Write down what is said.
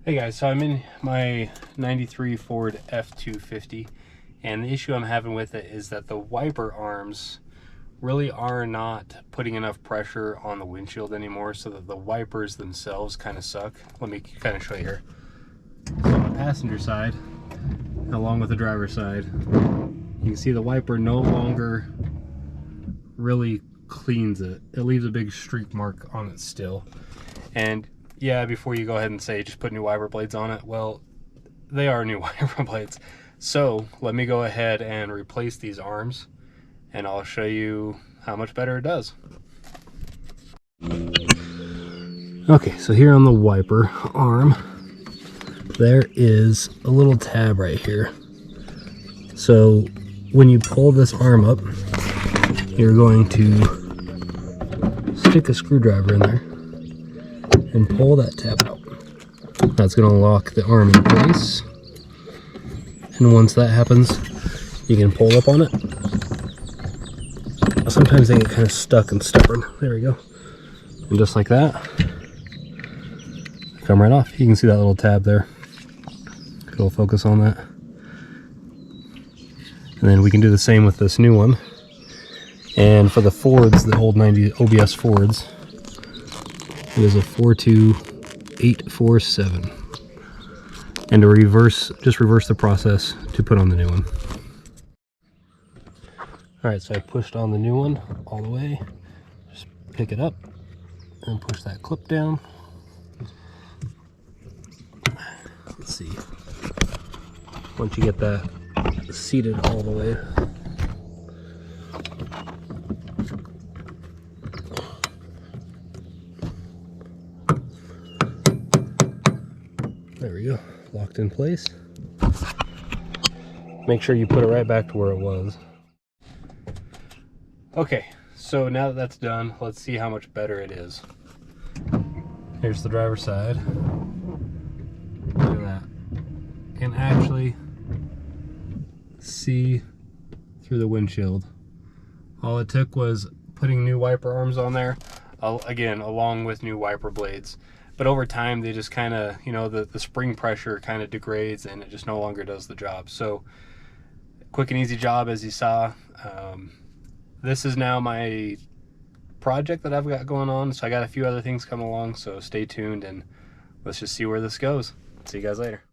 Hey guys, so I'm in my 93 Ford F-250, and the issue I'm having with it is that the wiper arms really are not putting enough pressure on the windshield anymore, so that the wipers themselves kind of suck. Let me kind of show you here. So on the passenger side, along with the driver's side, you can see the wiper no longer really cleans it. It leaves a big streak mark on it still. And yeah, before you go ahead and say just put new wiper blades on it, well, they are new wiper blades. So let me go ahead and replace these arms, and I'll show you how much better it does. Okay, so here on the wiper arm, there is a little tab right here. So when you pull this arm up, you're going to stick a screwdriver in there and pull that tab out. That's going to lock the arm in place, and once that happens, you can pull up on it. Sometimes they get kind of stuck and stubborn. There we go. And just like that, come right off. You can see that little tab there. It'll focus on that. And then we can do the same with this new one. And for the Fords, the old 90 OBS Fords, it is a 42847. And to reverse, just reverse the process to put on the new one. Alright, so I pushed on the new one all the way. Just pick it up and push that clip down. Let's see. Once you get that seated all the way, there we go, locked in place. Make sure you put it right back to where it was. Okay, so now that that's done, let's see how much better it is. Here's the driver's side. Look at that. You can actually see through the windshield. All it took was putting new wiper arms on there, again, along with new wiper blades. But over time, they just kind of, you know, the spring pressure kind of degrades and it just no longer does the job. So, quick and easy job, as you saw. This is now my project that I've got going on. So I got a few other things coming along, so stay tuned and let's just see where this goes. See you guys later.